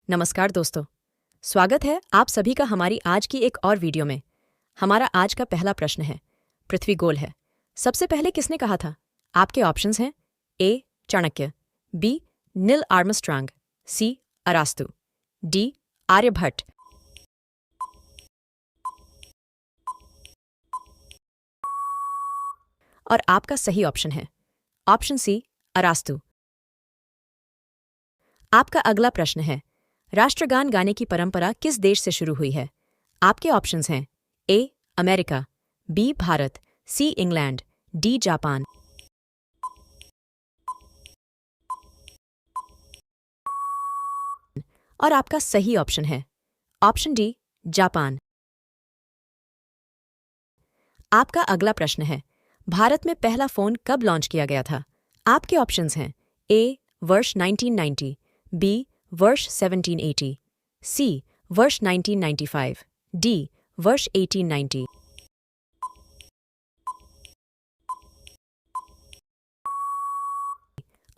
नमस्कार दोस्तों, स्वागत है आप सभी का हमारी आज की एक और वीडियो में। हमारा आज का पहला प्रश्न है, पृथ्वी गोल है। सबसे पहले किसने कहा था? आपके ऑप्शंस हैं ए. चाणक्य, बी. नील आर्मस्ट्रांग, सी. अरास्तु, डी. आर्यभट्ट। और आपका सही ऑप्शन है ऑप्शन सी. अरास्तु। आपका अगला प्रश्न है, राष्ट्रगान गाने की परंपरा किस देश से शुरू हुई है? आपके ऑप्शंस हैं A. America, B. Bharat, C. England, D. Japan. और आपका सही ऑप्शन है ऑप्शन डी. जापान। आपका अगला प्रश्न है, भारत में पहला फोन कब लॉन्च किया गया था? आपके ऑप्शंस हैं ए. वर्ष 1990, बी. वर्ष 1780, सी. वर्ष 1995, डी. वर्ष 1890।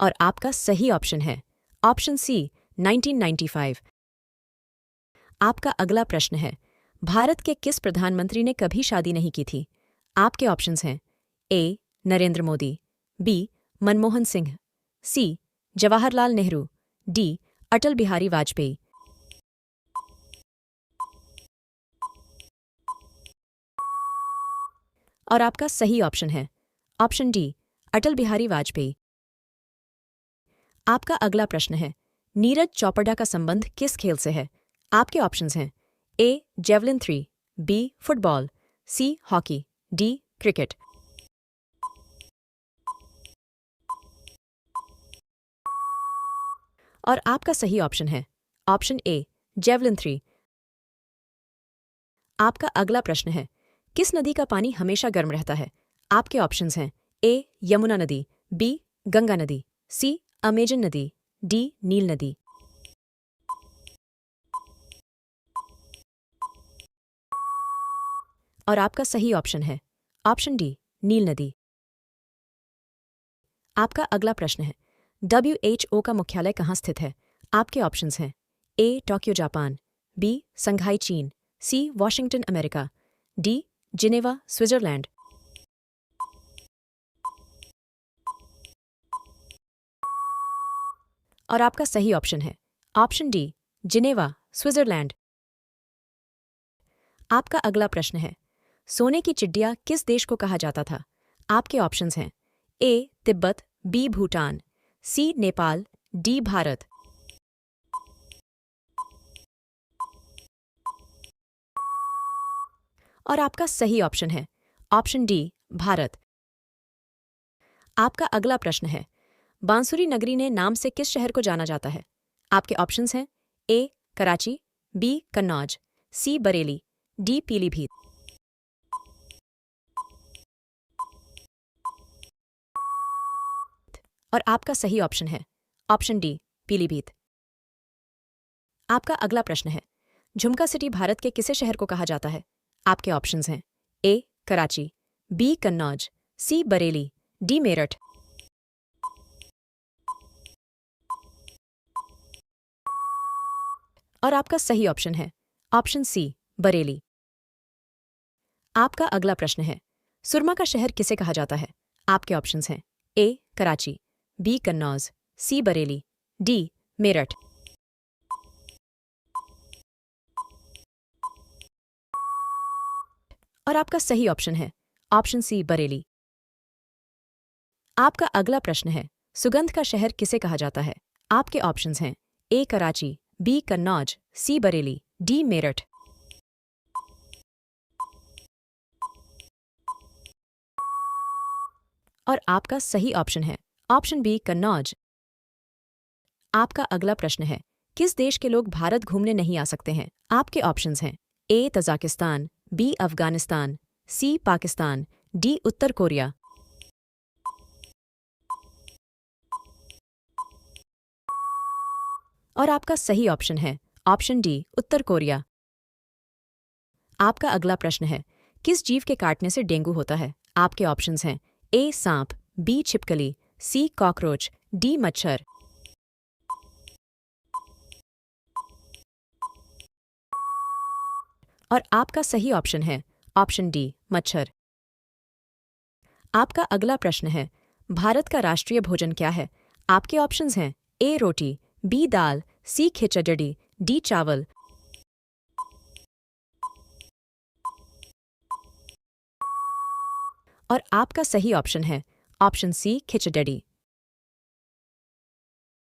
और आपका सही ऑप्शन है ऑप्शन सी. 1995। आपका अगला प्रश्न है, भारत के किस प्रधानमंत्री ने कभी शादी नहीं की थी? आपके ऑप्शंस हैं ए. नरेंद्र मोदी, बी. मनमोहन सिंह, सी. जवाहरलाल नेहरू, डी. अटल बिहारी वाजपेयी। और आपका सही ऑप्शन है ऑप्शन डी. अटल बिहारी वाजपेयी। आपका अगला प्रश्न है, नीरज चोपड़ा का संबंध किस खेल से है? आपके ऑप्शंस हैं A. Javelin throw, B. Football, C. Hockey, D. Cricket. और आपका सही ऑप्शन है ऑप्शन ए. Javelin three. आपका अगला प्रश्न है, किस नदी का पानी हमेशा गर्म रहता है? आपके ऑप्शंस हैं ए. यमुना नदी, बी. गंगा नदी, सी. अमेजन नदी, डी. नील नदी। और आपका सही ऑप्शन है ऑप्शन डी. नील नदी। आपका अगला प्रश्न है, WHO का मुख्यालय कहाँ स्थित है? आपके ऑप्शंस हैं A. Tokyo Japan, B. Shanghai चीन, C. Washington America, D. Geneva Switzerland. और आपका सही ऑप्शन है ऑप्शन डी. Geneva Switzerland. आपका अगला प्रश्न है, सोने की चिड़िया किस देश को कहा जाता था? आपके ऑप्शंस हैं ए. तिब्बत, बी. भूटान, सी. नेपाल, डी. भारत। और आपका सही ऑप्शन है ऑप्शन डी. भारत। आपका अगला प्रश्न है, बांसुरी नगरी ने नाम से किस शहर को जाना जाता है? आपके ऑप्शंस हैं ए. कराची, बी. कन्नौज, सी. बरेली, डी. पीलीभीत। और आपका सही ऑप्शन है ऑप्शन डी. पीलीभीत। आपका अगला प्रश्न है, झुमका सिटी भारत के किसे शहर को कहा जाता है? आपके ऑप्शंस हैं ए. कराची, बी. कन्नौज, सी. बरेली, डी. मेरठ। और आपका सही ऑप्शन है ऑप्शन सी. बरेली। आपका अगला प्रश्न है, सुरमा का शहर किसे कहा जाता है? आपके ऑप्शंस हैं ए. कराची, बी. कन्नौज, सी. बरेली, डी. मेरठ। और आपका सही ऑप्शन है ऑप्शन सी. बरेली। आपका अगला प्रश्न है, सुगंध का शहर किसे कहा जाता है? आपके ऑप्शंस हैं ए. कराची, बी. कन्नौज, सी. बरेली, डी. मेरठ। और आपका सही ऑप्शन है ऑप्शन बी. कन्नौज। आपका अगला प्रश्न है, किस देश के लोग भारत घूमने नहीं आ सकते हैं? आपके ऑप्शंस हैं A. Tajikistan, B. Afghanistan, C. Pakistan, D. उत्तर कोरिया। और आपका सही ऑप्शन है ऑप्शन डी. उत्तर कोरिया। आपका अगला प्रश्न है, किस जीव के काटने से डेंगू होता है? आपके ऑप्शंस हैं ए. सांप, बी. छिपकली, सी. Cockroach, D. मच्छर। और आपका सही ऑप्शन है ऑप्शन डी मच्छर। आपका अगला प्रश्न है, भारत का राष्ट्रीय भोजन क्या है? आपके ऑप्शंस हैं ए रोटी, बी दाल, सी खिचड़ी, डी चावल। और आपका सही ऑप्शन है ऑप्शन सी खिचड़ी।